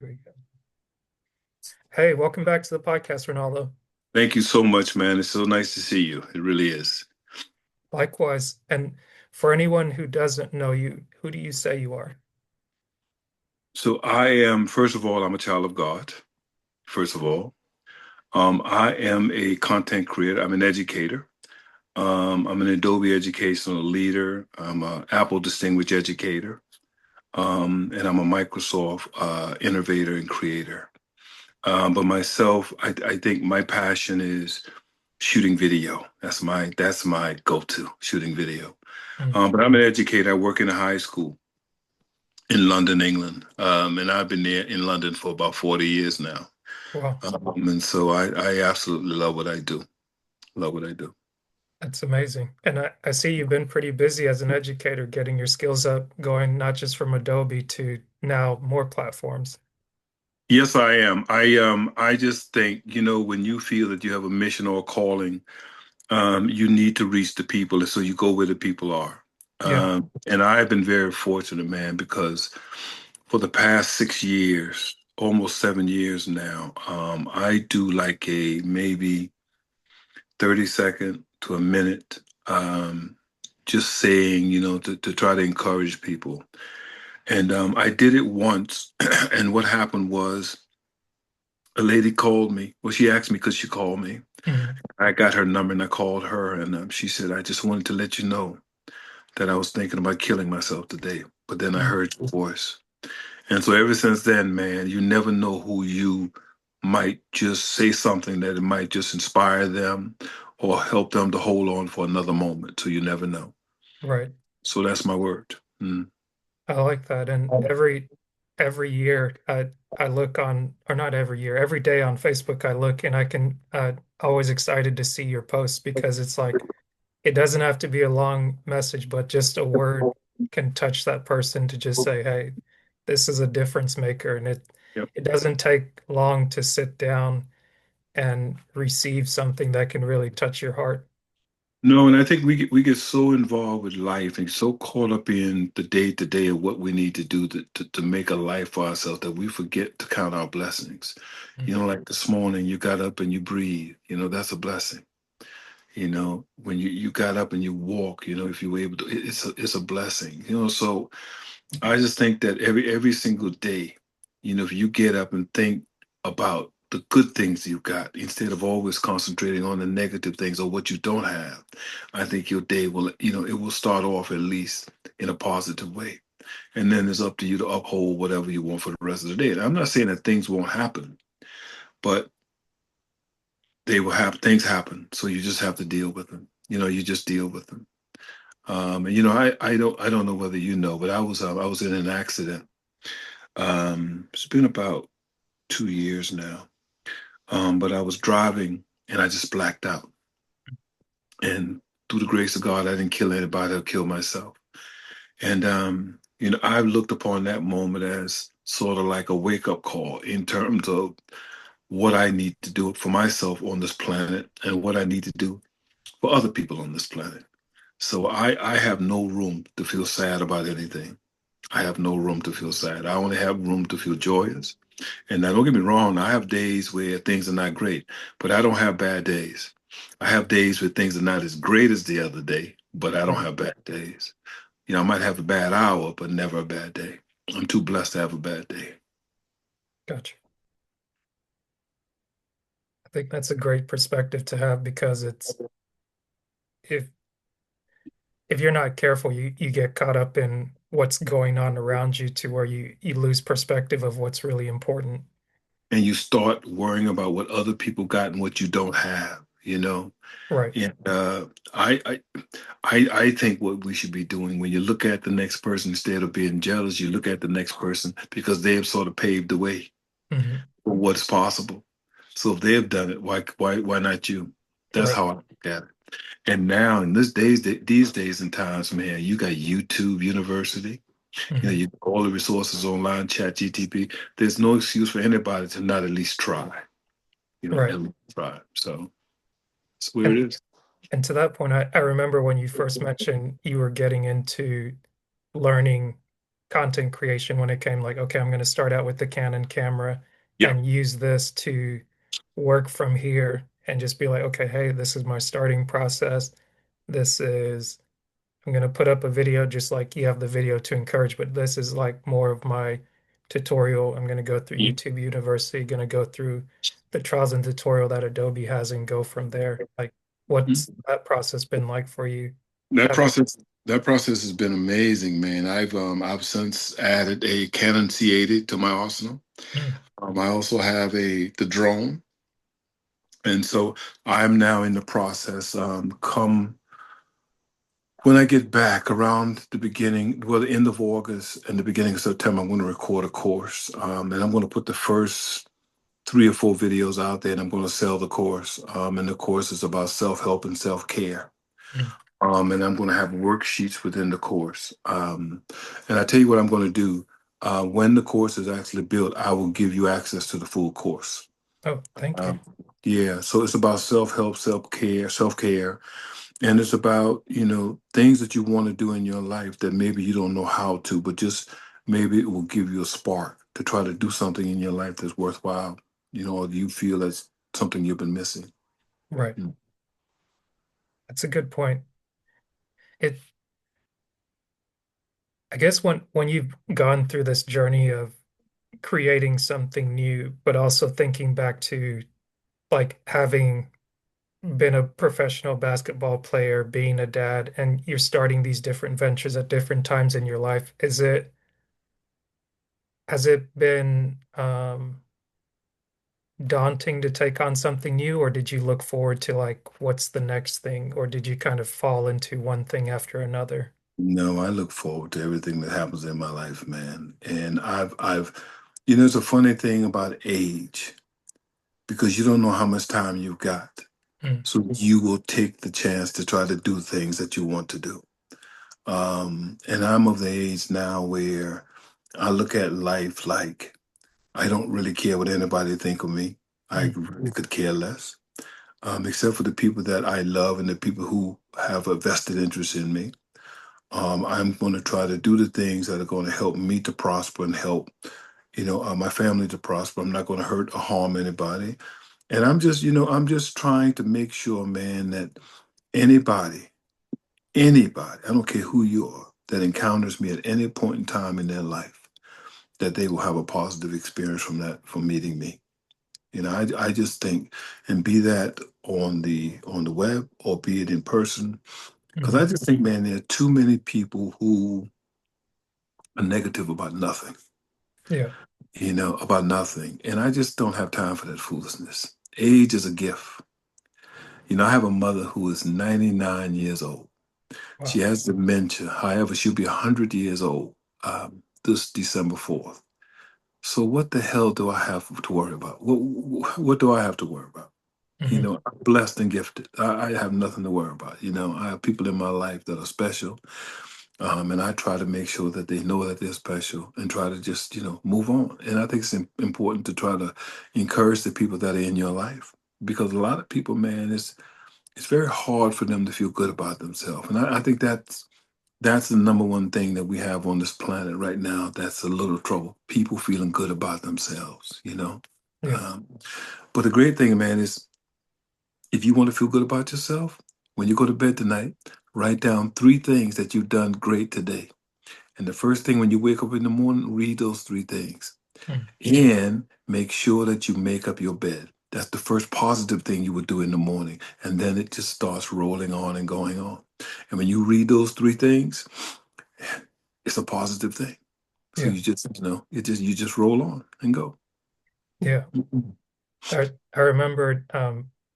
There we go. Hey, welcome back to the podcast, Renaldo. Thank you so much, man. It's so nice to see you. It really is. Likewise. And for anyone who doesn't know you, who do you say you are? So first of all, I'm a child of God, first of all. I am a content creator. I'm an educator. I'm an Adobe Educational Leader. I'm an Apple Distinguished Educator. And I'm a Microsoft innovator and creator. But myself, I think my passion is shooting video. That's my go-to, shooting video. Mm. But I'm an educator. I work in a high school in London, England. And I've been there in London for about 40 years now. Wow, And so I absolutely love what I do. Love what I do. that's amazing. And I see you've been pretty busy as an educator, getting your skills up, going not just from Adobe to now more platforms. Yes, I am. I just think, when you feel that you have a mission or a calling, you need to reach the people. And so you go where the people are. Yeah, And I've been very fortunate, man, because for the past 6 years, almost 7 years now, I do like a maybe 30 second to a minute, just saying, to try to encourage people. And I did it once. And what happened was a lady called me. Well, she asked me because she called me. mhm, I got her number and I called her. And she said, I just wanted to let you know that I was thinking about killing myself today. But then I mm. heard your voice. And so ever since then, man, you never know who you might just say something that it might just inspire them or help them to hold on for another moment. So you never know. Right. So that's my word. Mm. I like that. And every year I look on, or not every year, every day on Facebook I look and I can always excited to see your posts because it's like it doesn't have to be a long message, but just a word can touch that person to just say, "Hey, this is a difference maker." And Yep. it doesn't take long to sit down and receive something that can really touch your heart. No, and I think we get so involved with life and so caught up in the day to day of what we need to do to make a life for ourselves that we forget to count our blessings. Mm. Like this morning, you got up and you breathe. That's a blessing. When you got up and you walk, if you were able to, it's a blessing. So I just think that every single day, if you get up and think about the good things you got instead of always concentrating on the negative things or what you don't have, I think your day will, it will start off at least in a positive way. And then it's up to you to uphold whatever you want for the rest of the day. And I'm not saying that things won't happen, but they will have things happen. So you just have to deal with them. You just deal with them. And I don't know whether you know, but I was in an accident. It's been about 2 years now. But I was driving and I just blacked out. And through the grace of God, I didn't kill anybody or kill myself. And I looked upon that moment as sort of like a wake-up call in terms of what I need to do for myself on this planet and what I need to do for other people on this planet. So I have no room to feel sad about anything. I have no room to feel sad. I only have room to feel joyous. And now, don't get me wrong, I have days where things are not great, but I don't have bad days. I have days where things are not as great as the other day, but I don't Right. have bad days. I might have a bad hour, but never a bad day. I'm too blessed to have a bad day. Gotcha. I think that's a great perspective to have because it's if if you're not careful, you get caught up in what's going on around you to where you lose perspective of what's really important. And you start worrying about what other people got and what you don't have. Right. And I, I, I think what we should be doing when you look at the next person, instead of being jealous, you look at the next person because they have sort of paved the way Hmm. for what's possible. So if they've done it, why not you? That's Right. how I look at it. And now in these days and times, man, you got YouTube University. Hmm. You got all the resources online, Chat GTP. There's no excuse for anybody to not at least try. Right. At least try. So that's where it And is. and to that point, I remember when you first mentioned you were getting into learning content creation when it came like, okay, I'm going to start out with the Canon camera Yeah. and use this to work from here and just be like, okay, hey, this is my starting process. This is, I'm going to put up a video just like you have the video to encourage, but this is like more of my tutorial. I'm going to go through YouTube University, going to go through the trials and tutorial that Adobe has and go from there. Like, what's that process been like for you? That Having, process that process has been amazing, man. I've since added a Canon C80 to my arsenal. mm, I also have the drone, and so I'm now in the process. Come when I get back around the beginning, well, the end of August and the beginning of September, I'm going to record a course, and I'm going to put the first 3 or 4 videos out there, and I'm going to sell the course. And the course is about self-help and self-care. mm. And I'm going to have worksheets within the course. And I tell you what I'm going to do. When the course is actually built, I will give you access to the full course. Oh, thank you. Um, yeah, so it's about self-help, self-care, and it's about, things that you want to do in your life that maybe you don't know how to, but just maybe it will give you a spark to try to do something in your life that's worthwhile, or you feel that's something you've been missing. Right. Mm. That's a good point. It, I guess when you've gone through this journey of creating something new, but also thinking back to like having been a professional basketball player, being a dad, and you're starting these different ventures at different times in your life, has it been daunting to take on something new, or did you look forward to like what's the next thing, or did you kind of fall into one thing after another? No, I look forward to everything that happens in my life, man. And it's a funny thing about age because you don't know how much time you've got. Mm, So you will take the chance to try to do things that you want to do. And I'm of the age now where I look at life like I don't really care what anybody think of me. I mm, really could care less, except for the people that I love and the people who have a vested interest in me. I'm going to try to do the things that are going to help me to prosper and help, my family to prosper. I'm not going to hurt or harm anybody. And I'm just trying to make sure, man, that anybody, anybody, I don't care who you are, that encounters me at any point in time in their life, that they will have a positive experience from meeting me. I just think, and be that on the web or be it in person, because I mhm. just think, man, there are too many people who are negative about nothing, Yeah. about nothing. And I just don't have time for that foolishness. Age is a gift. I have a mother who is 99 years old. She Wow. has dementia. However, she'll be 100 years old this December 4th. So what the hell do I have to worry about? What do I have to worry about? Hmm. I'm blessed and gifted. I have nothing to worry about. I have people in my life that are special. And I try to make sure that they know that they're special and try to just, move on. And I think it's important to try to encourage the people that are in your life because a lot of people, man, it's very hard for them to feel good about themselves. And I think that's the number one thing that we have on this planet right now. That's a little trouble. People feeling good about themselves. Yeah. Um, but the great thing, man, is if you want to feel good about yourself, when you go to bed tonight, write down 3 things that you've done great today. And the first thing when you wake up in the morning, read those 3 things. Mm. And make sure that you make up your bed. That's the first positive thing you would do in the morning. And then it just starts rolling on and going on. And when you read those 3 things, it's a positive thing. So Yeah. you just roll on and go. Yeah. Mhm. I remember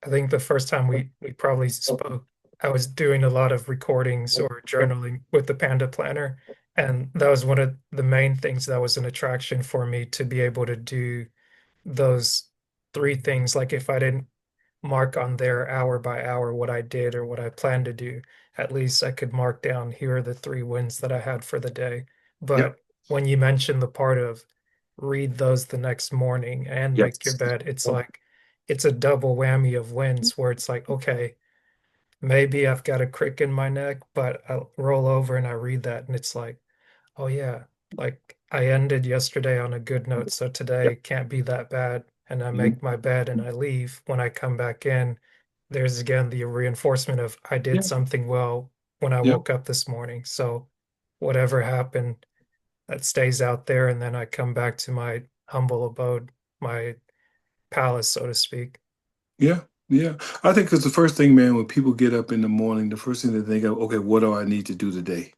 I think the first time we probably spoke, I was doing a lot of recordings or journaling with the Panda Planner. And that was one of the main things that was an attraction for me to be able to do those three things. Like if I didn't mark on there hour by hour what I did or what I planned to do, at least I could mark down here are the three wins that I had for the day. Yep. But when you mentioned the part of read those the next morning and make your Yes. bed, it's like it's a double whammy of wins where it's like, okay, maybe I've got a crick in my neck, but I'll roll over and I read that and it's like, oh yeah. like I ended yesterday on a good note, so Yep. today can't be that bad. And I Mhm. make my bed and I leave. When I come back in, there's again the reinforcement of I did Yeah. something well when I Yep. woke up this morning. So whatever happened, that stays out there, and then I come back to my humble abode, my palace, so to speak. Yeah. Yeah. I think it's the first thing, man, when people get up in the morning, the first thing they think of, okay, what do I need to do today?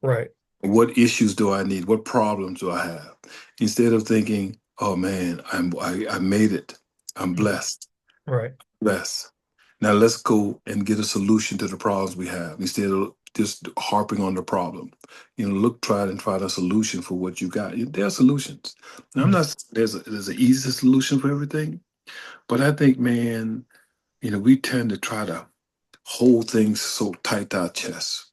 Right. What issues do I need? What problems do I have? Instead of thinking, oh man, I made it. I'm Mhm. blessed. Right. Blessed. Now let's go and get a solution to the problems we have instead of just harping on the problem. Look, try and find a solution for what you got. There are solutions. Now, I'm Mhm. not there's an easy solution for everything, but I think, man, we tend to try to hold things so tight to our chest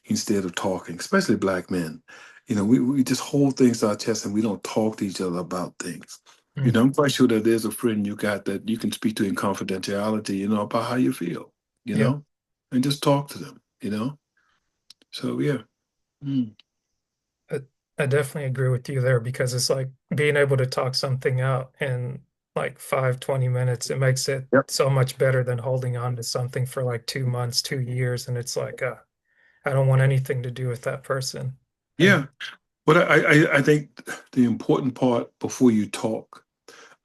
instead of talking, especially black men. We just hold things to our chest and we don't talk to each other about things. Mhm. I'm quite sure that there's a friend you got that you can speak to in confidentiality, about how you feel, Yeah. and just talk to them. So, yeah. Mm. I, I definitely agree with you there because it's like being able to talk something out in like 5, 20 minutes. It makes it Yep. so much better than holding on to something for like 2 months, 2 years. And it's like, I don't want anything to do with that person. And Yeah. But I think the important part before you talk,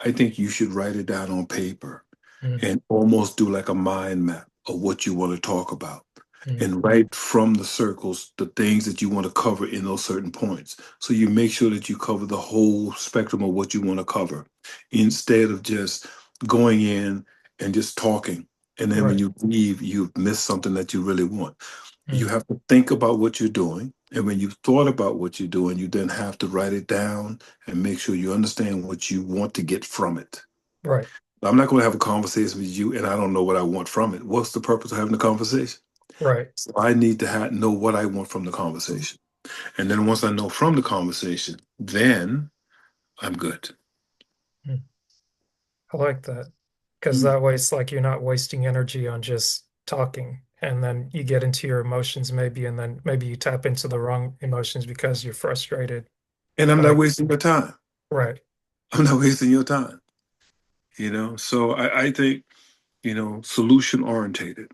I think you should write it down on paper mm, and almost do like a mind map of what you want to talk about mm, and write from the circles the things that you want to cover in those certain points. So you make sure that you cover the whole spectrum of what you want to cover instead of just going in and just talking. And then when right. you leave, you've missed something that you really want. You Mm, have to think about what you're doing. And when you've thought about what you're doing, you then have to write it down and make sure you understand what you want to get from it. right. I'm not going to have a conversation with you and I don't know what I want from it. What's the purpose of having the conversation? Right. So I need to know what I want from the conversation. And then once I know from the conversation, then I'm good. Mm. I like that because Mm. that way it's like you're not wasting energy on just talking. And then you get into your emotions maybe, and then maybe you tap into the wrong emotions because you're frustrated. And I'm But not wasting your time. right. I'm not wasting your time. So I think, solution orientated,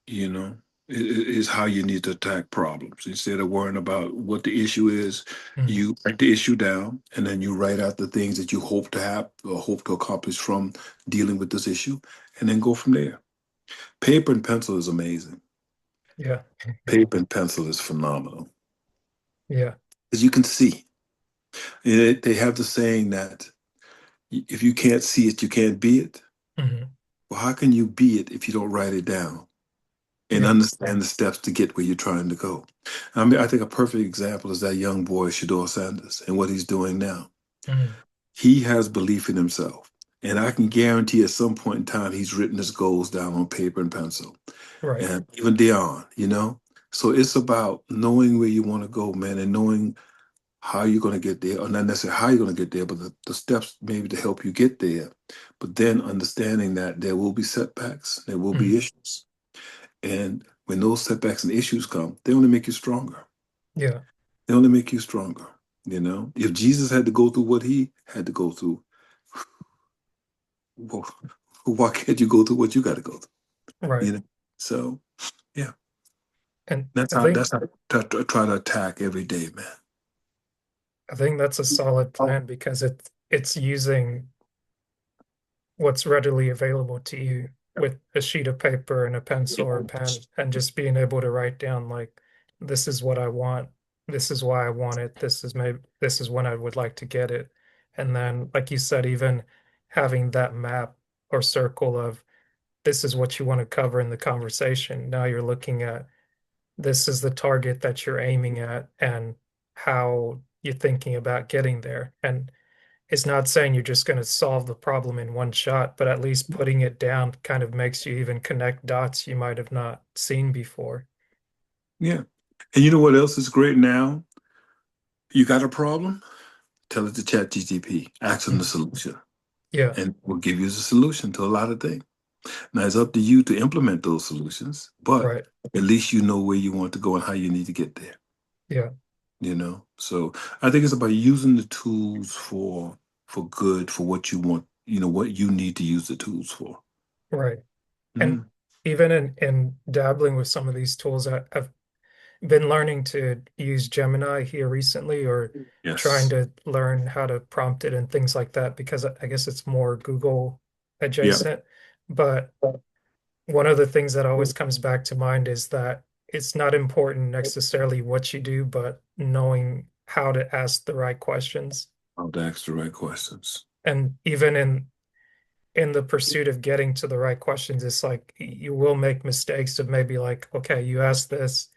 you know, is how you need to attack problems. Instead of worrying about what the issue is, Mm, you write the issue down and then you write out the things that you hope to have or hope to accomplish from dealing with this issue and then go from there. Paper and pencil is amazing. yeah. Paper and pencil is phenomenal Yeah. because you can see. They have the saying that if you can't see it, you can't be it. Hmm. Well, how can you be it if you don't write it down and Yeah. understand the steps to get where you're trying to go? I mean, I think a perfect example is that young boy, Shador Sanders, and what he's doing now. Mm, He has belief in himself. And I can guarantee at some point in time, he's written his goals down on paper and pencil. right. And even Dion. So it's about knowing where you want to go, man, and knowing how you're going to get there, or not necessarily how you're going to get there, but the steps maybe to help you get there. But then understanding that there will be setbacks, there will be Mm, issues. And when those setbacks and issues come, they only make you stronger. yeah. They only make you stronger. If Jesus had to go through what he had to go through, well, why can't you go through what you got to go through? Right. You know? So, yeah, And that's I how, think that's how I try to attack every day, man. I think that's a solid Oh, plan because it's using what's readily available to you with a sheet of paper and a pencil or a pen and just being able to write down like this is what I want, this is why I want it, this is when I would like to get it. And then like you said, even having that map or circle of this is what you want to cover in the conversation. Now you're looking at this is the target that you're aiming at and how you're thinking about getting there. And it's not saying you're just going to solve the problem in one shot, but at least putting it down kind of makes you even connect dots you might have not seen before. yeah. And you know what else is great now? You got a problem? Tell it to ChatGPT. Ask them the Mm. solution, Yeah, and we'll give you the solution to a lot of things. Now it's up to you to implement those solutions, but right. at least you know where you want to go and how you need to get there. Yeah. you know. So I think it's about using the tools for good, for what you want, you know, what you need to use the tools for. Right. And Mhm. even in dabbling with some of these tools, I've been learning to use Gemini here recently, or trying Yes. to learn how to prompt it and things like that, because I guess it's more Google Yeah. adjacent. But one of the things that always comes back to mind is that it's not important necessarily what you do, but knowing how to ask the right questions. I'll ask the right questions. And even in the pursuit of getting to the right questions, it's like you will make mistakes of maybe like, okay, you ask this,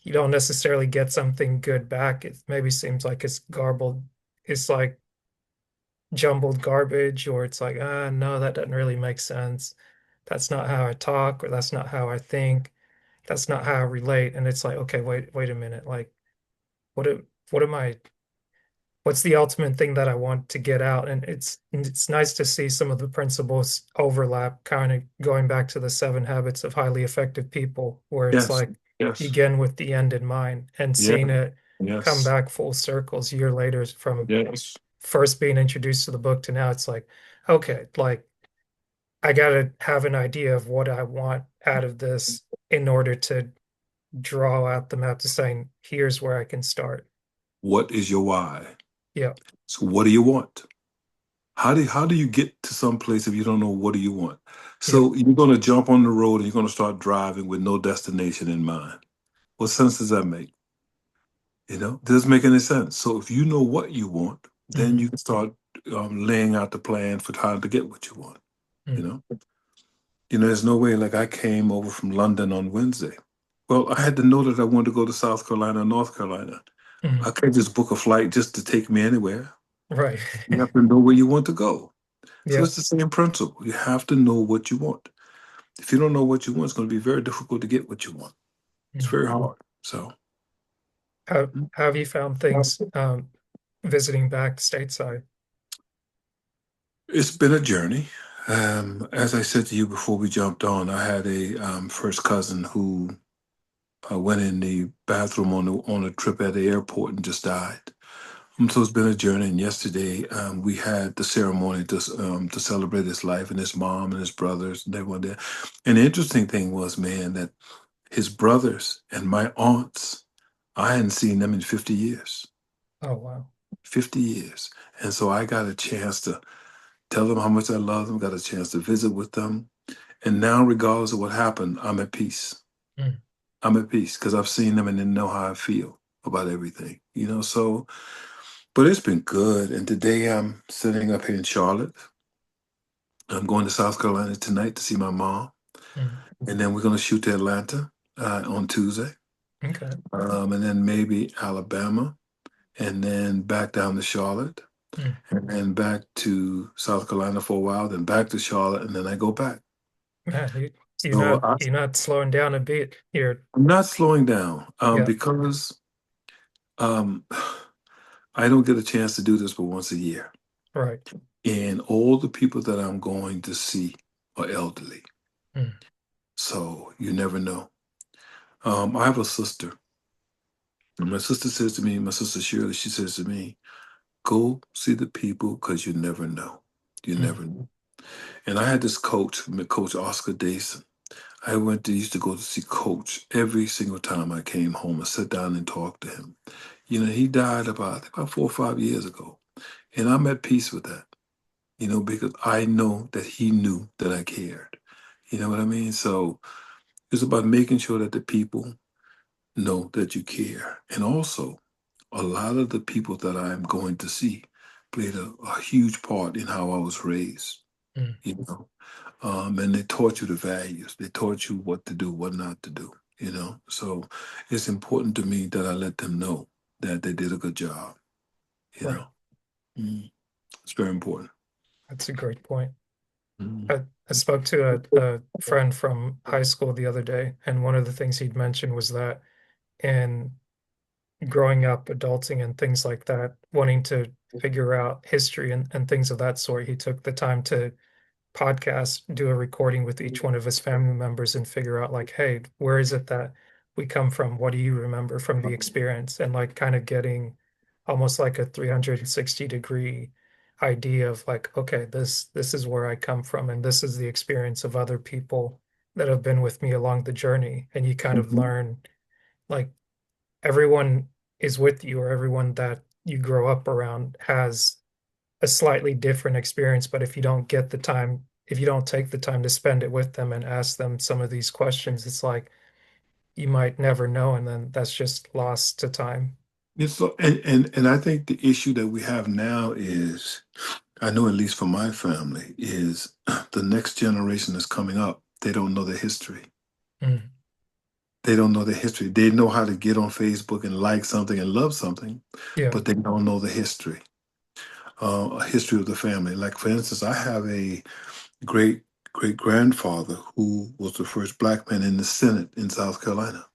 you don't necessarily get something good back. It maybe seems like it's garbled, it's like jumbled garbage, or it's like, ah, no, that doesn't really make sense. That's not how I talk, or that's not how I think. That's not how I relate. And it's like, okay, wait a minute. Like, what am I, what's the ultimate thing that I want to get out? And it's nice to see some of the principles overlap, kind of going back to the 7 habits of highly effective people, where it's Yes. like Yes. begin with the end in mind, and Yeah. seeing it come Yes. back full circles a year later from Yes. first being introduced to the book to now. It's like, okay, like I gotta have an idea of what I want out of this in order to draw out the map to saying, here's where I can start. What is your why? Yeah. So what do you want? How do you get to some place if you don't know what do you want? Yep. So you're gonna jump on the road and you're gonna start driving with no destination in mind. What sense does that make? You know, doesn't make any sense. So if you know what you want, then Hmm. you can start laying out the plan for how to get what you want. You Hmm. know, there's no way. Like I came over from London on Wednesday. Well, I had to know that I wanted to go to South Carolina or North Carolina. Hmm. I can't just book a flight just to take me anywhere. Right. You have to know where you want to go. So Yeah. it's the same principle. You have to know what you want. If you don't know what you want, it's going to be very difficult to get what you want. It's Hmm. very hard. So How have you found things visiting back stateside? it's been a journey. As I said to you before we jumped on, I had a first cousin who went in the bathroom on a trip at the airport and just died. So it's been a journey. And yesterday we had the ceremony to celebrate his life, and his mom and his brothers and everyone there. And the interesting thing was, man, that his brothers and my aunts, I hadn't seen them in 50 years. Oh, wow. 50 years. And so I got a chance to tell them how much I love them, got a chance to visit with them. And now, regardless of what happened, I'm at peace. Mm. I'm at peace because I've seen them and they know how I feel about everything, So, but it's been good. And today I'm sitting up here in Charlotte. I'm going to South Carolina tonight to see my mom. Mm. And then we're going to shoot to Atlanta on Tuesday. Okay. And then maybe Alabama. And then back down to Charlotte. Mm. And then back to South Carolina for a while, then back to Charlotte, and then I go back. Man, So you're not slowing down a bit. You're I'm not slowing down yeah, because um, I don't get a chance to do this but once a year. right. And all the people that I'm going to see are elderly. Mm. So you never know. I have a sister. And my sister says to me, my sister Shirley, she says to me, go see the people because you never know. You Mm. never know. And I had this coach, Coach Oscar Dason. Used to go to see Coach every single time I came home and sit down and talk to him. He died about 4 or 5 years ago. And I'm at peace with that, because I know that he knew that I cared. You know what I mean? So it's about making sure that the people know that you care. And also, a lot of the people that I'm going to see played a huge part in how I was raised, Mm. you know. And they taught you the values. They taught you what to do, what not to do. So it's important to me that I let them know that they did a good job, you Right. know. Mm. It's very important. That's a great point. Mm. I spoke to a friend from high school the other day, and one of the things he'd mentioned was that in growing up, adulting, and things like that, wanting to figure out history and things of that sort, he took the time to podcast, do a recording with each one of his family members and figure out, like, hey, where is it that we come from? What do you remember from the experience? And like kind of getting almost like a 360-degree idea of like, okay, this is where I come from, and this is the experience of other people that have been with me along the journey. And you kind of Mhm. learn like everyone is with you, or everyone that you grow up around has a slightly different experience. But if you don't get the time, if you don't take the time to spend it with them and ask them some of these questions, it's like you might never know, and then that's just lost to time. It's so, and I think the issue that we have now is, I know at least for my family, is the next generation that's coming up. They don't know the history. Mm. They don't know the history. They know how to get on Facebook and like something and love something, Yeah. but they don't know the history, a history of the family. Like for instance, I have a great great grandfather who was the first black man in the Senate in South Carolina.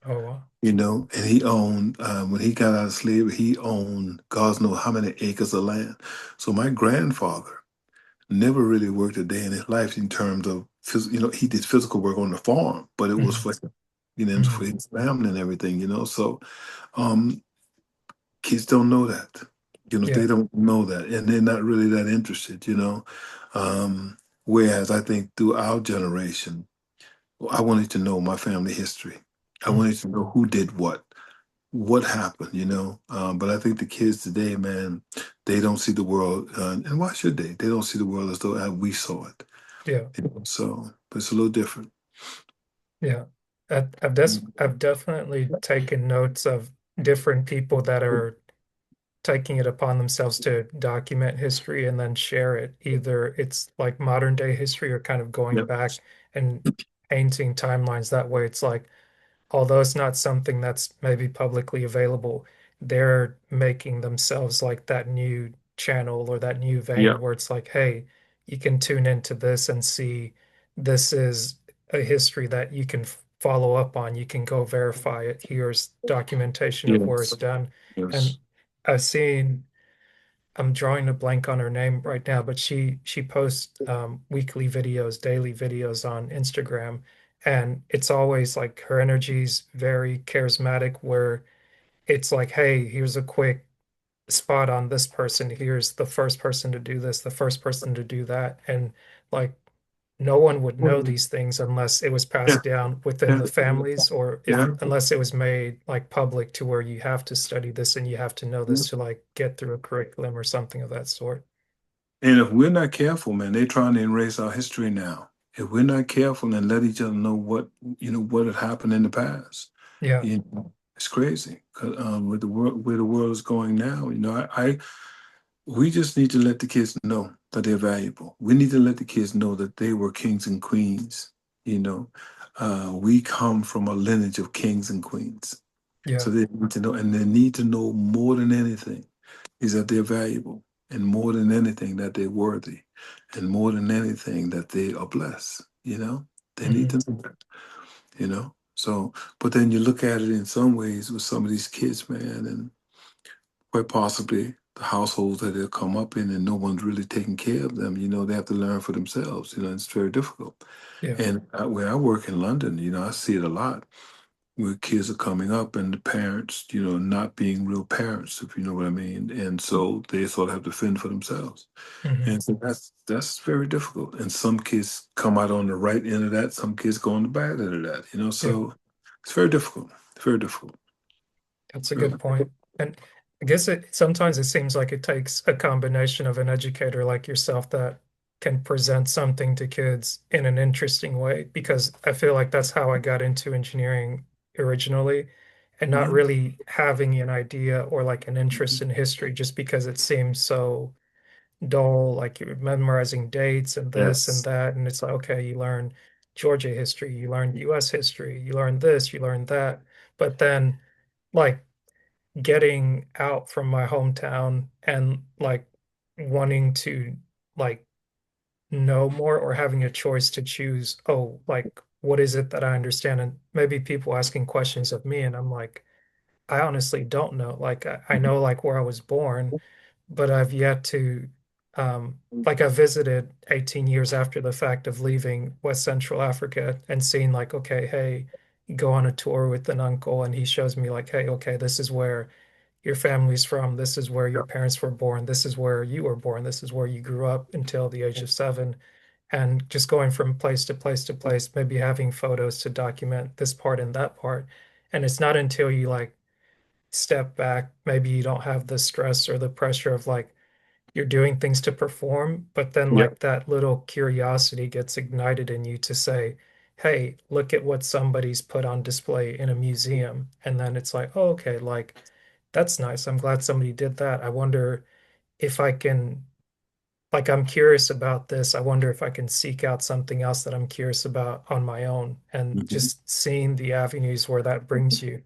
Oh, wow. And he owned, when he got out of slavery, he owned God knows how many acres of land. So my grandfather never really worked a day in his life in terms of, he did physical work on the farm, but it was Hmm. for, for Hmm. his family and everything. So um, kids don't know that. They Yeah. don't know that, and they're not really that interested. Um, Whereas I think through our generation, I wanted to know my family history. I Mm. wanted to know who did what happened. But I think the kids today, man, they don't see the world, and why should they? They don't see the world as though we saw it. Yeah. So, but it's a little different. Yeah. I've definitely taken notes of different people that are taking it upon themselves to document history and then share it. Either it's like modern day history or kind of going Yep. back and painting timelines that way. It's like, although it's not something that's maybe publicly available, they're making themselves like that new channel or that new vein Yep. where it's like, hey, you can tune into this and see this is a history that you can follow up on. You can go verify it. Here's documentation of where Yes. it's done. And Yes. I've seen, I'm drawing a blank on her name right now, but she posts weekly videos, daily videos on Instagram, and it's always like her energy's very charismatic, where it's like, hey, here's a quick spot on this person. Here's the first person to do this, the first person to do that, and like no one would know these things unless it was Yeah. passed down within Yeah. the families, or if Yeah. unless it was made like public to where you have to study this and you have to know this to like get through a curriculum or something of that sort. And if we're not careful, man, they're trying to erase our history now. If we're not careful and let each other know what had happened in the past, Yeah. it's crazy. 'Cause, with the world, where the world is going now, we just need to let the kids know that they're valuable. We need to let the kids know that they were kings and queens. You know, we come from a lineage of kings and queens. Yeah. So they need to know, and they need to know more than anything is that they're valuable, and more than anything that they're worthy, and more than anything that they are blessed. They need Hmm. to know that. So, but then you look at it in some ways with some of these kids, man, and quite possibly the households that they'll come up in, and no one's really taking care of them. They have to learn for themselves. It's very difficult. Yeah. And where I work in London, I see it a lot where kids are coming up and the parents, not being real parents, if you know what I mean. And so they sort of have to fend for themselves. Hmm. And so that's very difficult. And some kids come out on the right end of that, some kids go on the bad end of that. Yeah. So it's very difficult. It's very difficult. That's a Very good point. And I guess it sometimes it seems like it takes a combination of an educator like yourself that can present something to kids in an interesting way, because I feel like that's how I got into engineering originally, and not Mhm. really having an idea or like an interest in history just because it seems so dull, like you're memorizing dates and this and Yes. that. And it's like, okay, you learn Georgia history, you learn US history, you learn this, you learn that. But then like getting out from my hometown and like wanting to like know more, or having a choice to choose, oh, like what is it that I understand? And maybe people asking questions of me, and I'm like, I honestly don't know. Like I know like where I was born, but I've yet to like I visited 18 years after the fact of leaving West Central Africa and seeing like, okay, hey, go on a tour with an uncle and he shows me like, hey, okay, this is where your family's from, this is where your parents were born, this is where you were born, this is where you grew up until the age of 7. And just going from place to place to place, maybe having photos to document this part and that part. And it's not until you like step back, maybe you don't have the stress or the pressure of like you're doing things to perform, but then Yeah. like that little curiosity gets ignited in you to say, hey, look at what somebody's put on display in a museum. And then it's like, oh, okay, like that's nice. I'm glad somebody did that. I wonder if I can, like, I'm curious about this. I wonder if I can seek out something else that I'm curious about on my own. And Mhm. just seeing the avenues where that brings you,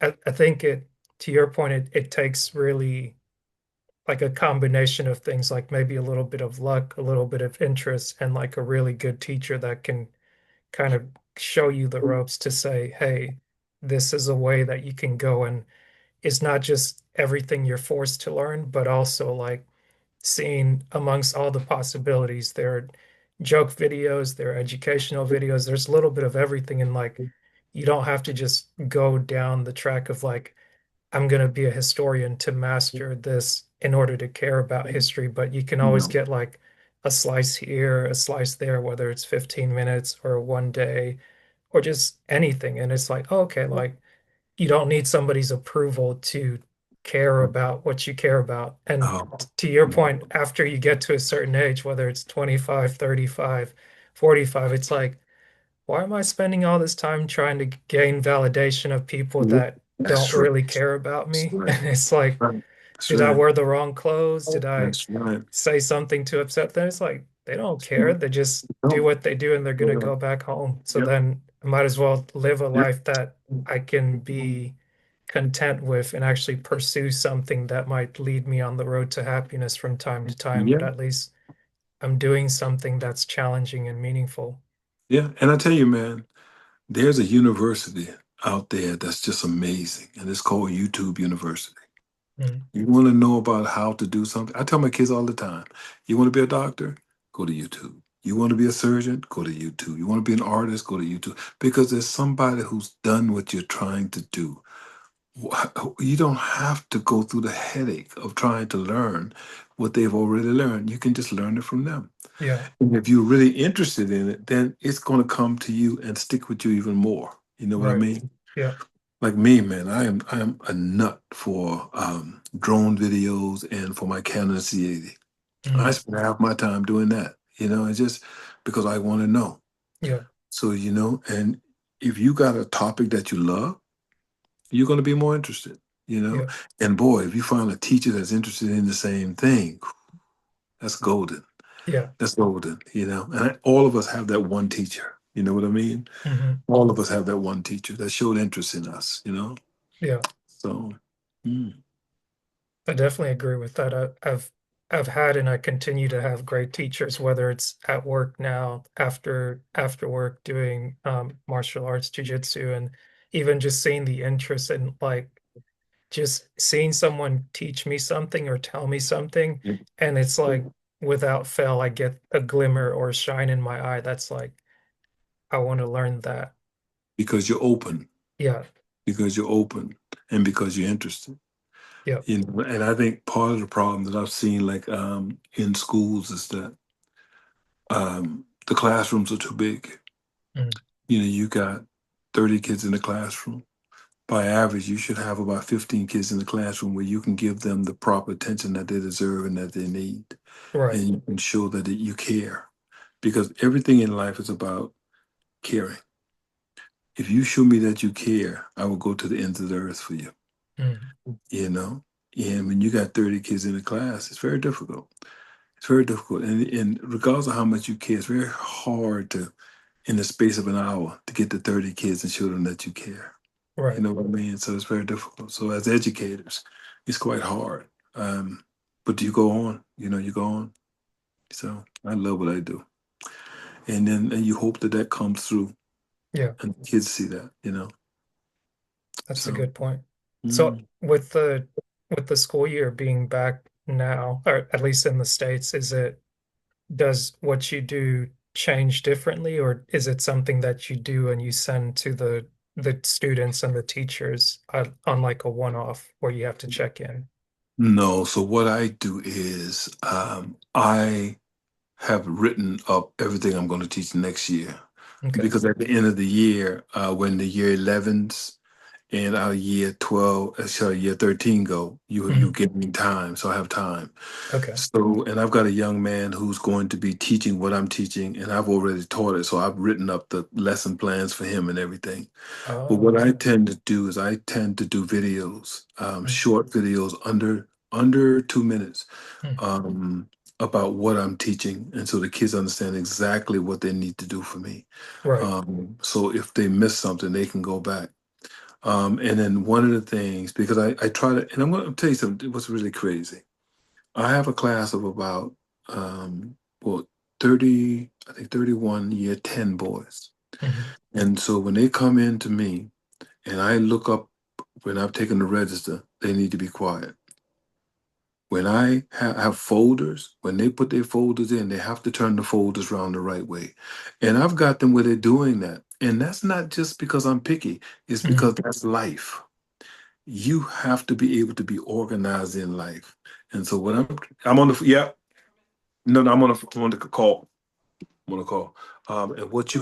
I think to your point, it takes really like a combination of things, like maybe a little bit of luck, a little bit of interest, and like a really good teacher that can kind of show you the ropes to say, hey, this is a way that you can go. And it's not just everything you're forced to learn, but also like seeing amongst all the possibilities. There are joke videos, there are educational videos, there's a little bit of everything. And like, you don't have to just go down the track of like, I'm going to be a historian to master this in order to care about history, but you can always No. get like a slice here, a slice there, whether it's 15 minutes or one day or just anything. And it's like, oh, okay, like you don't need somebody's approval to care about what you care about. And Oh, to your point, after you get to a certain age, whether it's 25, 35, 45, it's like, why am I spending all this time trying to gain validation of people yeah. that don't That's right. really care about That's me? right. And it's like, Right. That's did I right. wear the wrong clothes? Did I That's right. say something to upset them? It's like they don't care. They just do No. what they do and they're gonna go back home. So Yep. then I might as well live a Yep. life that I can be content with and actually pursue something that might lead me on the road to happiness from time to time, but Yeah. at least I'm doing something that's challenging and meaningful. Yeah. And I tell you, man, there's a university out there that's just amazing, and it's called YouTube University. Mm, You want to know about how to do something? I tell my kids all the time, you want to be a doctor? Go to YouTube. You want to be a surgeon? Go to YouTube. You want to be an artist? Go to YouTube. Because there's somebody who's done what you're trying to do. You don't have to go through the headache of trying to learn what they've already learned. You can just learn it from them. yeah, And if you're really interested in it, then it's going to come to you and stick with you even more. You know what I right. mean? Yeah. Like me, man, I am a nut for drone videos and for my Canon C80. I Mm, spend half my time doing that. It's just because I want to know. yeah. So and if you got a topic that you love, you're going to be more interested. You know, Yeah. and boy, if you find a teacher that's interested in the same thing, that's golden. Yeah. That's golden. And all of us have that one teacher. You know what I mean? Hmm. All of us have that one teacher that showed interest in us. Yeah. So. mm, I definitely agree with that. I've had and I continue to have great teachers, whether it's at work now, after work doing martial arts, jujitsu, and even just seeing the interest in like just seeing someone teach me something or tell me something, and it's like without fail, I get a glimmer or a shine in my eye that's like, I want to learn that. because you're open, Yeah. because you're open, and because you're interested. Yeah. And I think part of the problem that I've seen, like in schools, is that the classrooms are too big. Mm, You got 30 kids in the classroom. By average, you should have about 15 kids in the classroom where you can give them the proper attention that they deserve and that they need, right. and you can show that you care. Because everything in life is about caring. If you show me that you care, I will go to the ends of the earth for you. Mm, you know and when you got 30 kids in a class, it's very difficult. It's very difficult, and regardless of how much you care, it's very hard to, in the space of an hour, to get to 30 kids and show them that you care. You right. know what I mean? So it's very difficult. So as educators, it's quite hard. But you go on. You go on. So I love what I do, and you hope that that comes through Yeah. and kids see that. That's a So. good point. So mm, with the school year being back now, or at least in the States, does what you do change differently, or is it something that you do and you send to the students and the teachers on like a one-off where you have to check in? No, so what I do is I have written up everything I'm going to teach next year. Okay. Because at the end of the year, when the year 11s and our year 12, sorry, year 13 go, you Hmm. give me time, so I have time. Okay. So, and I've got a young man who's going to be teaching what I'm teaching, and I've already taught it, so I've written up the lesson plans for him and everything. But Oh, what I okay. tend to do is I tend to do videos, Mm, short videos under 2 minutes, mm. um, about what I'm teaching, and so the kids understand exactly what they need to do for me. Right. So if they miss something, they can go back. And then one of the things, because I try to, and I'm going to tell you something, what's really crazy. I have a class of about, well, 30, I think 31 year 10 boys. Hmm. And so when they come in to me and I look up, when I've taken the register, they need to be quiet. When I have folders, when they put their folders in, they have to turn the folders around the right way. And I've got them where they're doing that. And that's not just because I'm picky, it's Hmm. because that's life. You have to be able to be organized in life. And so when I'm on the, yeah, no, I'm on the call. I'm on the call. And what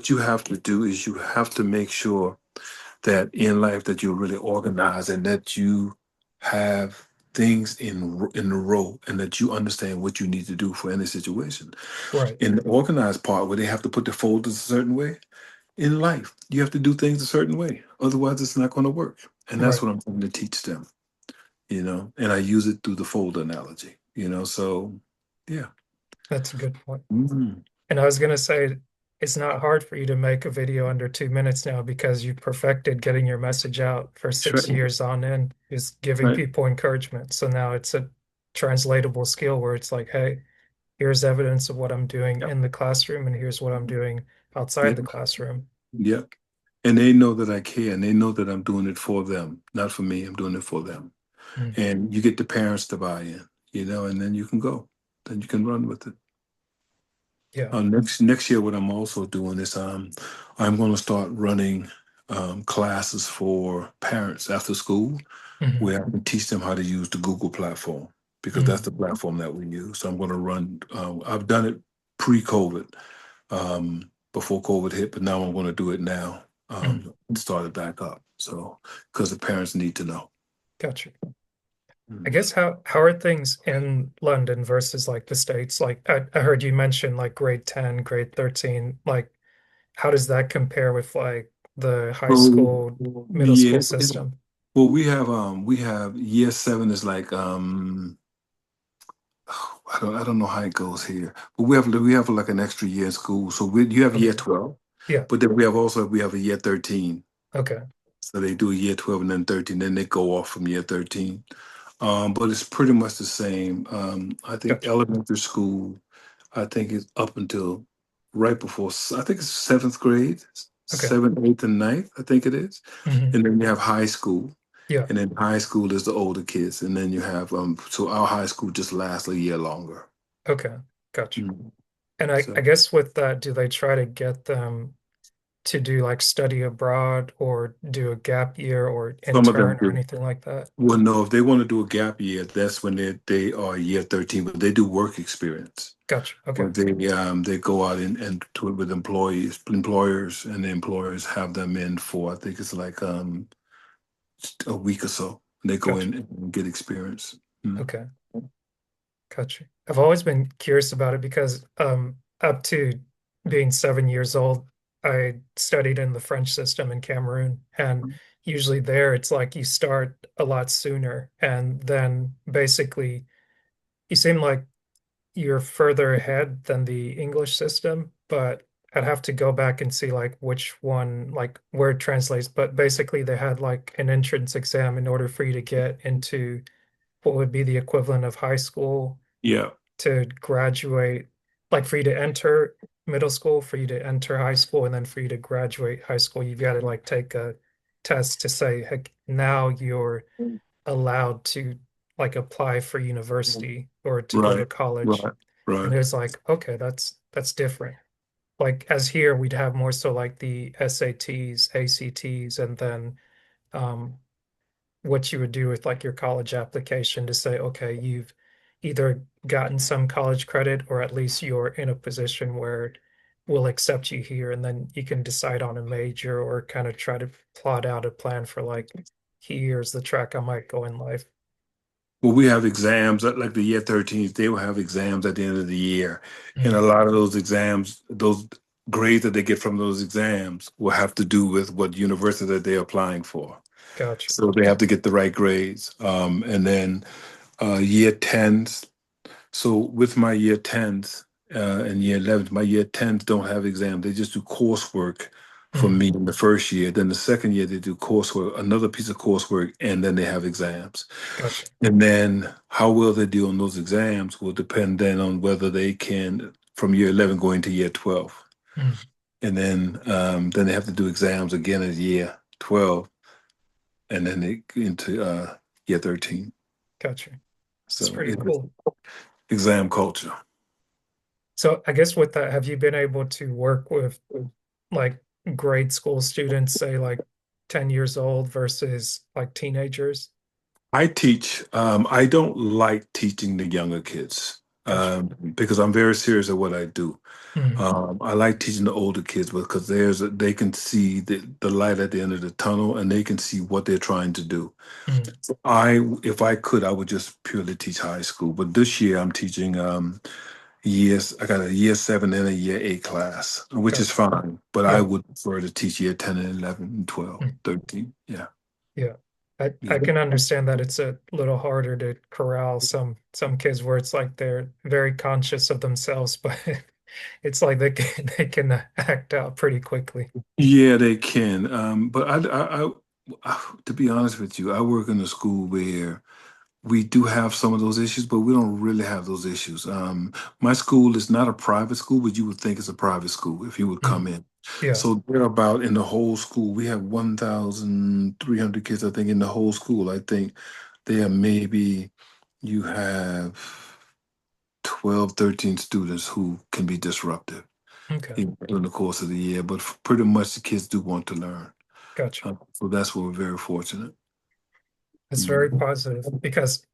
you have to do is you have to make sure that in life that you're really organized and that you have things in a row and that you understand what you need to do for any situation. Right. In the organized part where they have to put the folders a certain way, in life, you have to do things a certain way. Otherwise, it's not going to work. And that's Right. what I'm trying to teach them, and I use it through the folder analogy, so yeah. That's a good point. Mhm. And I was gonna say, it's not hard for you to make a video under 2 minutes now because you perfected getting your message out for That's 6 years on end, is giving right. people encouragement. So now it's a translatable skill where it's like, hey, here's evidence of what I'm doing Yep. in the classroom, and here's what I'm doing outside Yep. the classroom. Yep. And they know that I care, and they know that I'm doing it for them, not for me. I'm doing it for them. Mm. And you get the parents to buy in, and then you can go. Then you can run with it. Yeah. Next year, what I'm also doing is I'm going to start running classes for parents after school Hmm. where I can teach them how to use the Google platform because that's Hmm. the platform that we use. So I'm going to run. I've done it pre-COVID, before COVID hit, but now I'm going to do it now, Mm. and start it back up. So because the parents need to know. Gotcha. I Mm. guess how are things in London versus like the States? Like I heard you mention like grade 10, grade 13. Like how does that compare with like the high So school, middle yeah, school system? well we have year seven is like I don't know how it goes here, but we have like an extra year in school. So you have year Okay. 12, Yeah. but then we have a year 13. Okay. So they do a year 12 and then 13, then they go off from year 13. But it's pretty much the same. I think Gotcha. elementary school, I think is up until right before, I think it's seventh grade, Okay. seventh, eighth, and ninth, I think it is. Hmm. And then you have high school. Yeah. And then high school is the older kids. And then you have, so our high school just lasts a year longer. Okay. Gotcha. Mhm. And I So guess with that, do they try to get them to do like study abroad or do a gap year or some of them intern or do. anything like that? Well, no, if they want to do a gap year, that's when they are year 13, but they do work experience. Gotcha. Where Okay. they go out and to it with employers, and the employers have them in for, I think it's like a week or so. They go Gotcha. in and get experience. Mm. Okay. Gotcha. I've always been curious about it because up to being 7 years old, I studied in the French system in Cameroon. And usually there, it's like you start a lot sooner. And then basically, you seem like you're further ahead than the English system, but I'd have to go back and see like which one, like where it translates. But basically, they had like an entrance exam in order for you to get into what would be the equivalent of high school Yeah, to graduate, like for you to enter middle school, for you to enter high school, and then for you to graduate high school, you've got to like take a test to say, heck, now you're allowed to like apply for university or to go to right, college. right. And Right. it was like, okay, that's different. Like as here, we'd have more so like the SATs, ACTs, and then um, what you would do with like your college application to say, okay, you've either gotten some college credit or at least you're in a position where we'll accept you here, and then you can decide on a major or kind of try to plot out a plan for like, here's the track I might go in life. Well, we have exams like the year 13s, they will have exams at the end of the year. And a Mm, lot of those exams, those grades that they get from those exams will have to do with what university that they're applying for. gotcha. So they have to get the right grades. And then year 10s. So with my year 10s and year 11s, my year 10s don't have exams. They just do coursework for Mm, me in the first year. Then the second year, they do coursework, another piece of coursework, and then they have exams. gotcha. And then how well they do on those exams will depend then on whether they can, from year 11, go into year 12. Mm, And then they have to do exams again at year 12, and then they into year 13. gotcha. That's So pretty it's cool. exam culture. So I guess with that, have you been able to work with like grade school students, say like 10 years old versus like teenagers? I teach, I don't like teaching the younger kids Gotcha. because I'm very serious at what I do. Mm, I like teaching the older kids because they can see the light at the end of the tunnel and they can see what they're trying to do. mm, If I could, I would just purely teach high school. But this year I'm teaching I got a year 7 and a year 8 class, which is gotcha. fine. But I Yeah. would prefer to teach year 10 and 11 and 12, Mm, 13. Yeah. yeah. I Yeah. can understand that it's a little harder to corral some kids where it's like they're very conscious of themselves, but it's like they can act out pretty quickly. Yeah, they can. But to be honest with you, I work in a school where we do have some of those issues, but we don't really have those issues. My school is not a private school, but you would think it's a private school if you would come Mm, in. yeah. So they're about in the whole school. We have 1,300 kids, I think, in the whole school. I think there maybe you have 12, 13 students who can be disruptive Okay. during the course of the year, but pretty much the kids do want to learn. Gotcha. So that's where we're very fortunate. It's very Mhm. positive because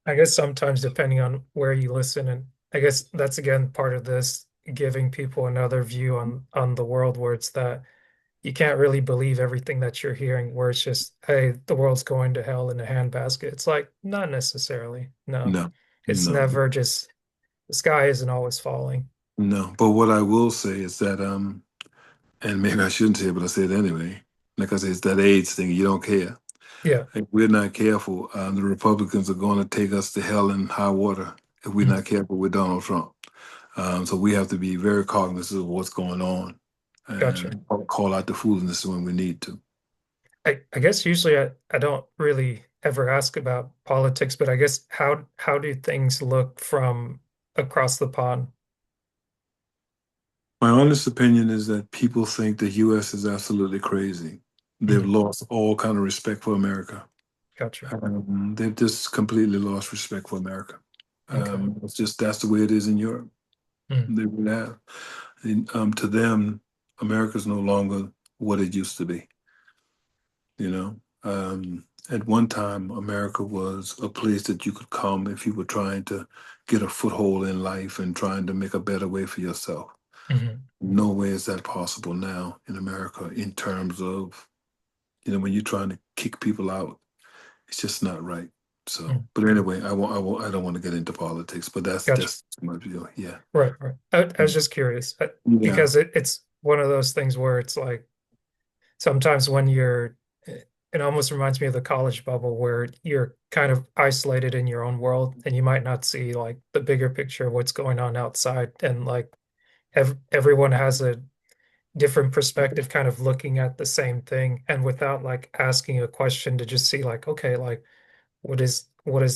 I guess sometimes depending on where you listen, and I guess that's again part of this giving people another view on the world where it's that you can't really believe everything that you're hearing, where it's just, hey, the world's going to hell in a handbasket. It's like, not necessarily. No, No, it's no, never just the sky isn't always falling. no. But what I will say is that, and maybe I shouldn't say it, but I say it anyway. Like I say, it's that AIDS thing. You don't care. Yeah. If we're not careful, the Republicans are going to take us to hell in high water if we're Mm, not careful with Donald Trump. So we have to be very cognizant of what's going on gotcha. and call out the foolishness when we need to. I guess usually I don't really ever ask about politics, but I guess how do things look from across the pond? My honest opinion is that people think the U.S. is absolutely crazy. They've Mm, lost all kind of respect for America. gotcha. They've just completely lost respect for America. Okay. That's the way it is in Europe. Mm, They really have. And, to them, America's no longer what it used to be. You know, at one time, America was a place that you could come if you were trying to get a foothold in life and trying to make a better way for yourself. mhm, No way is that possible now in America in terms of, when you're trying to kick people out, it's just not right. So, mm, but anyway, I don't want to get into politics, but gotcha. that's my view. Yeah. Right, right. I was just curious Yeah. because it's one of those things where it's like sometimes when it almost reminds me of the college bubble where you're kind of isolated in your own world and you might not see like the bigger picture of what's going on outside, and like everyone has a different perspective kind of looking at the same thing, and without like asking a question to just see like, okay, like what does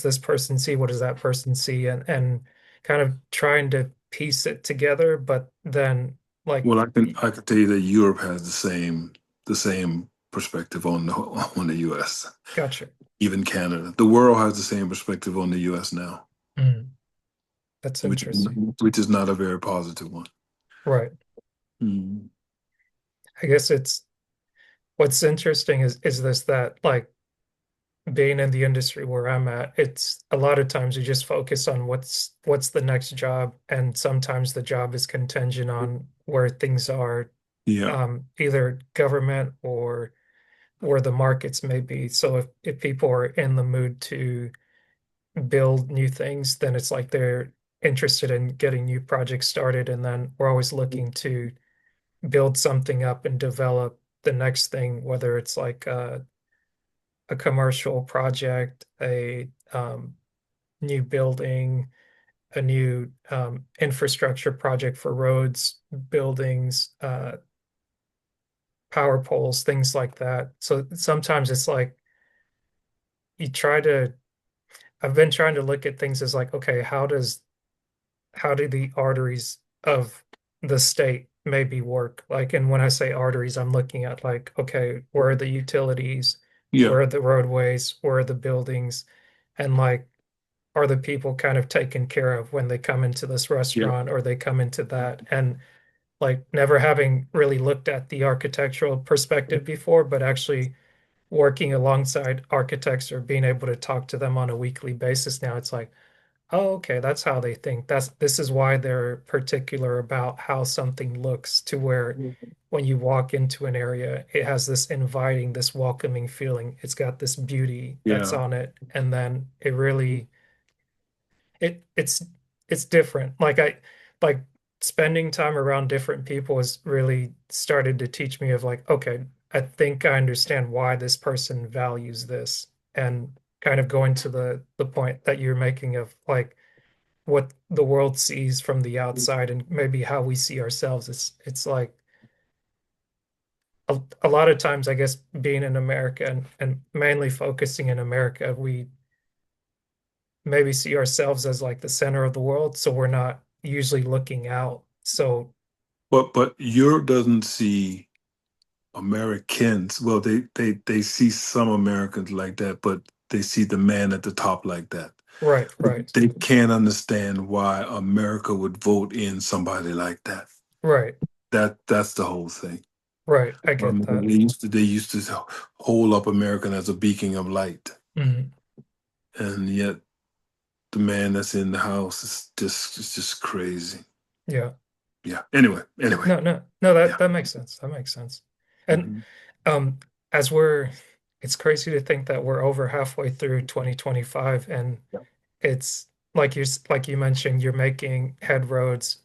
this person see, what does that person see, and kind of trying to piece it together, but then like Well, I can tell you that Europe has the same perspective on the on the U.S. gotcha. Even Canada, the world has the same perspective on the U.S. now. Mm, That's which interesting. which is not a very positive one. Right. Mm. I guess it's what's interesting is this that like being in the industry where I'm at, it's a lot of times you just focus on what's the next job, and sometimes the job is contingent on where things are, Yeah, either government or where the markets may be. So if people are in the mood to build new things, then it's like they're interested in getting new projects started, and then we're always looking to build something up and develop the next thing, whether it's like a commercial project, a new building, a new infrastructure project for roads, buildings, power poles, things like that. So sometimes it's like you try to, I've been trying to look at things as like, okay, how do the arteries of the state maybe work? Like, and when I say arteries, I'm looking at like, okay, where are the utilities? yeah, Where are the roadways? Where are the buildings? And like, are the people kind of taken care of when they come into this yeah, restaurant or they come into that? And like, never having really looked at the architectural perspective before, but actually working alongside architects or being able to talk to them on a weekly basis now, it's like, oh, okay, that's how they think. This is why they're particular about how something looks, to where when you walk into an area, it has this inviting, this welcoming feeling. It's got this beauty that's yeah. on it. And then it really it it's different. Like spending time around different people has really started to teach me of like, okay, I think I understand why this person values this, and kind of going to the point that you're making of like what the world sees from the outside and maybe how we see ourselves. It's like a lot of times, I guess, being in America and mainly focusing in America, we maybe see ourselves as like the center of the world, so we're not usually looking out. So But Europe doesn't see Americans. Well, they see some Americans like that, but they see the man at the top like that. right, right, They can't understand why America would vote in somebody like that. right, That's the whole thing. right. I get that. They used to hold up American as a beacon of light, Mhm. and yet the man that's in the house is just it's just crazy. Yeah. Yeah. Anyway. No, no, no, that Yeah. that makes sense. That makes sense. And Mhm. um as we're it's crazy to think that we're over halfway through 2025, and it's like you mentioned, you're making head roads,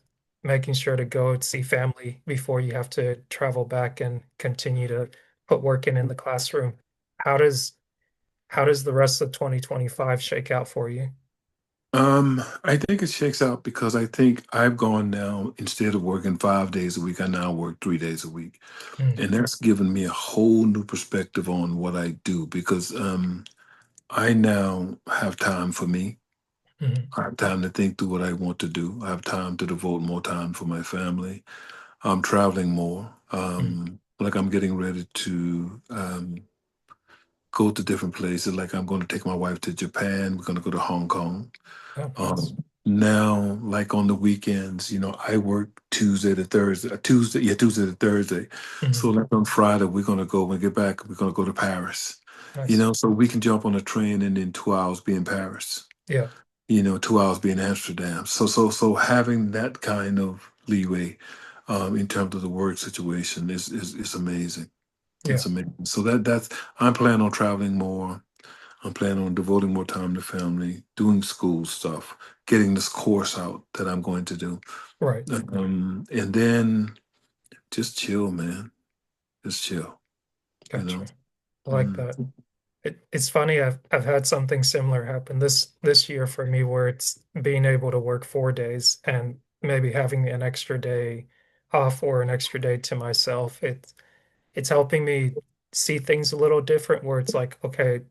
making sure to go see family before you have to travel back and continue to put work in the classroom. How does how does the rest of 2025 shake out for you? I think it shakes out because I think I've gone now, instead of working 5 days a week, I now work 3 days a week. Mm, And that's given me a whole new perspective on what I do because I now have time for me. mhm, I have time to think through what I want to do. I have time to devote more time for my family. I'm traveling more. mm. Like I'm getting ready to go to different places. Like I'm going to take my wife to Japan. We're going to go to Hong Kong. Oh, nice. Um, Now, like on the weekends, I work Tuesday to Thursday, Tuesday to Thursday. So Mhm. like on Friday, we're gonna go when we get back, we're gonna go to Paris. Nice. So we can jump on a train and in 2 hours be in Paris. Yeah, 2 hours be in Amsterdam. So having that kind of leeway in terms of the work situation is amazing. yeah, It's amazing. So that's I'm planning on traveling more. I'm planning on devoting more time to family, doing school stuff, getting this course out that I'm going to do. right. And then just chill, man. Just chill, you know? Gotcha. I like Mm. that. It's funny, I've had something similar happen this year for me, where it's being able to work 4 days and maybe having an extra day off or an extra day to myself. It's helping me see things a little different, where it's like, okay,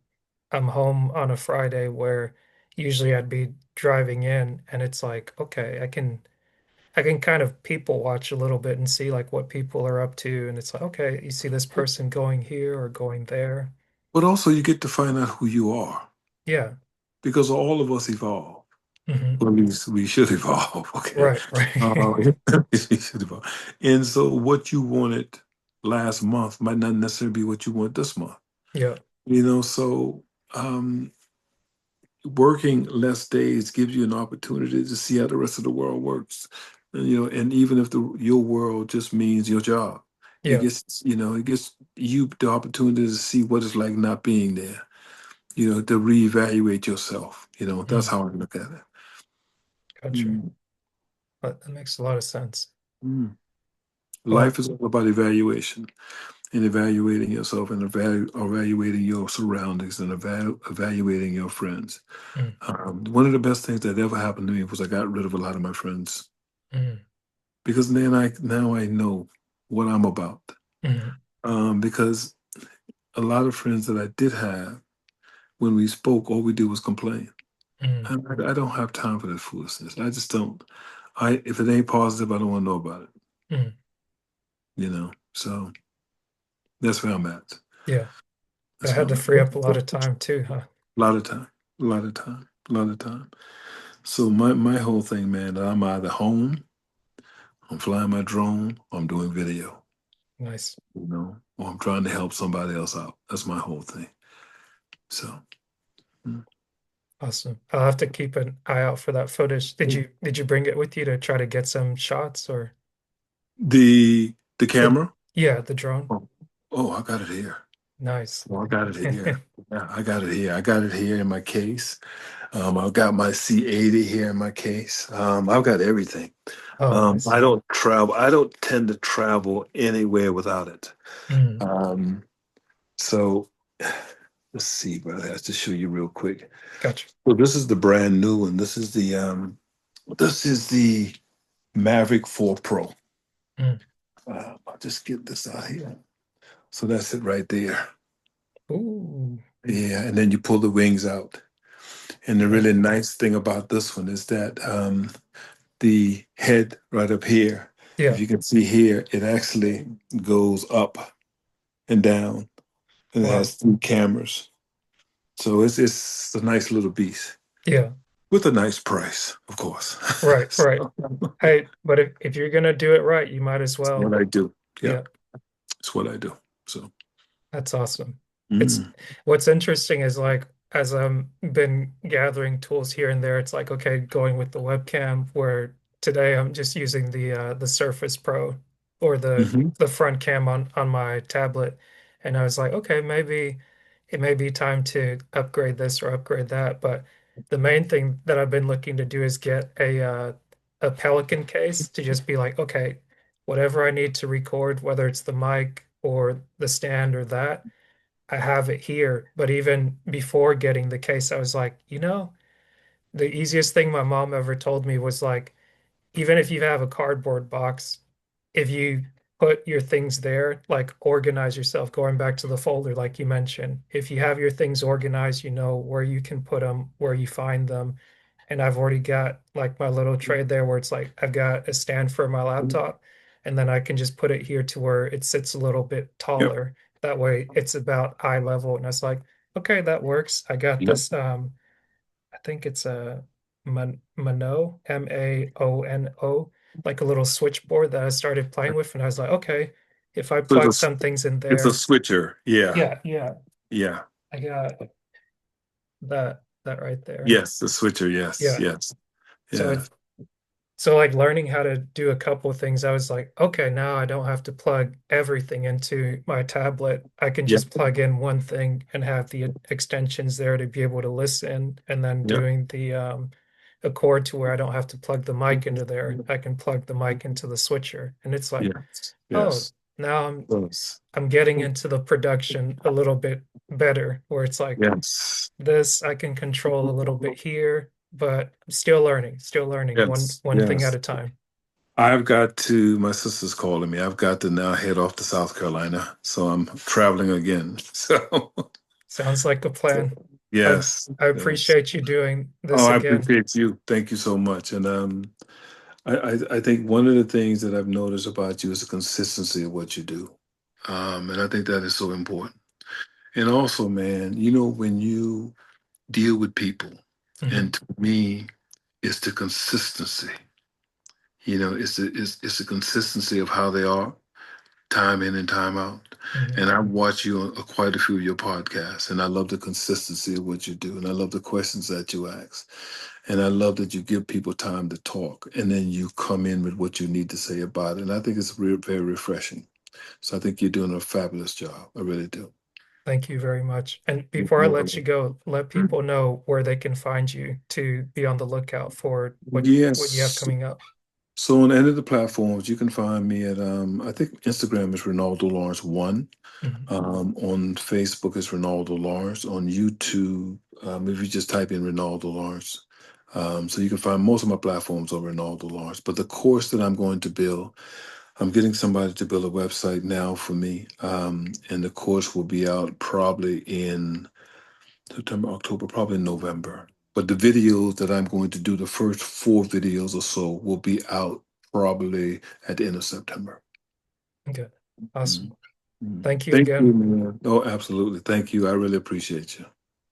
I'm home on a Friday where usually I'd be driving in, and it's like, okay, I can kind of people watch a little bit and see like what people are up to, and it's like, okay, you see this person going here or going there. But also, you get to find out who you are Yeah, because all of us evolve. Hmm. Or at least we should evolve. Okay. Right, right. Uh, we should evolve. And so what you wanted last month might not necessarily be what you want this month. Yeah, So um, working less days gives you an opportunity to see how the rest of the world works. And even if your world just means your job, yeah. it gets you the opportunity to see what it's like not being there, to reevaluate yourself. That's Mm, how I look at it. gotcha. Mm. That makes a lot of sense. Mm. Well, Life is all about evaluation and evaluating yourself and evaluating your surroundings and evaluating your friends. mm, One of the best things that ever happened to me was I got rid of a lot of my friends mm, because then now I know what I'm about. mm, Because a lot of friends that I did have, when we spoke, all we did was complain. mm, I don't have time for that foolishness. I just don't. If it ain't positive, I don't want to know about it. mm. So that's where I'm at. Yeah, that That's where had to I'm free up a at. lot of time too, huh? A lot of time, a lot of time, a lot of time. So my whole thing, man, I'm either home, I'm flying my drone, or I'm doing video, Nice. or I'm trying to help somebody else out. That's my whole thing. So mm. Awesome. I'll have to keep an eye out for that footage. Did you bring it with you to try to get some shots or the the camera. yeah, the drone? Oh, oh, I got it here. Nice. Oh, I got it here. Yeah, I got it here. I got it here in my case. I've got my C80 here in my case. I've got everything. Oh, nice. I don't travel. I don't tend to travel anywhere without it. Mm, Um, so let's see, brother. I have to show you real quick. gotcha. So this is the brand new one. This is the Mavic 4 Pro. Mm. I'll just get this out here. So that's it right there. Ooh. Yeah, and then you pull the wings out. And the Yeah. really nice thing about this one is that the head right up here, if Yeah. you can see here, it actually goes up and down, and it Wow. has three cameras. So it's a nice little beast Yeah. with a nice price, of course. Right, right. So, Hey, but if you're gonna do it right, you might as it's what well. I do. Yeah. Yep, it's what I do. So, That's awesome. It's mm, what's interesting is like as I'm been gathering tools here and there, it's like okay, going with the webcam where today I'm just using the Surface Pro or the hmm the front cam on my tablet. And I was like, okay, maybe it may be time to upgrade this or upgrade that. But the main thing that I've been looking to do is get a Pelican case to just be like, okay, whatever I need to record, whether it's the mic or the stand or that, I have it here. But even before getting the case, I was like, the easiest thing my mom ever told me was like, even if you have a cardboard box, if you put your things there, like organize yourself, going back to the folder, like you mentioned, if you have your things organized, you know where you can put them, where you find them. And I've already got like my little tray there where it's like I've got a stand for my laptop, and then I can just put it here to where it sits a little bit yep, taller. That way it's about eye level. And I was like, okay, that works. I got yep. this I think it's a Mano, Maono, like a little switchboard that I started playing with, and I was like, okay, if I So plug some things in it's a there, switcher. Yeah, yeah, yeah, yeah. I got that right there. Yes, the switcher. Yes, Yeah. yes, So yeah, it's so like learning how to do a couple of things, I was like, okay, now I don't have to plug everything into my tablet. I can yep, just plug in one thing and have the extensions there to be able to listen, and then yep. doing the a cord to where I don't have to plug the mic into there. I can plug the mic into the switcher. And it's like, Yes, oh, yes, now I'm yes, I'm getting into the production a little bit better, where it's like yes, this I can control a little bit here, but I'm still learning yes, one thing at yes. a time. My sister's calling me. I've got to now head off to South Carolina. So I'm traveling again. So, Sounds like a plan. I yes, I yes. appreciate you doing Oh, this I again. appreciate you. Thank you so much. And I think one of the things that I've noticed about you is the consistency of what you do. And I think that is so important. And also, man, when you deal with people, Hmm. and to me, It's the consistency. It's the consistency of how they are, time in and time out. Mhm. And I watch you on quite a few of your podcasts, and I love the consistency of what you do, and I love the questions that you ask, and I love that you give people time to talk, and then you come in with what you need to say about it. And I think it's very refreshing. So I think you're doing a fabulous job. I really do. Thank you very much. And before I let you go, let people know where they can find you to be on the lookout for what you have Yes. coming up. So on any of the platforms, you can find me at I think Instagram is Renaldo Lawrence one. Mhm. On Facebook is Renaldo Lawrence. On YouTube, if you just type in Renaldo Lawrence, so you can find most of my platforms on Renaldo Lawrence. But the course that I'm going to build, I'm getting somebody to build a website now for me, and the course will be out probably in September, October, probably November. But the videos that I'm going to do, the first 4 videos or so, will be out probably at the end of September. Okay. Awesome. Mm. Mm. Thank you Thank you, again. man. Oh, absolutely. Thank you. I really appreciate you.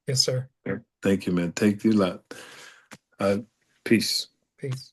Yes, sir. Yeah. Thank you, man. Thank you a lot. Uh, Peace. Peace.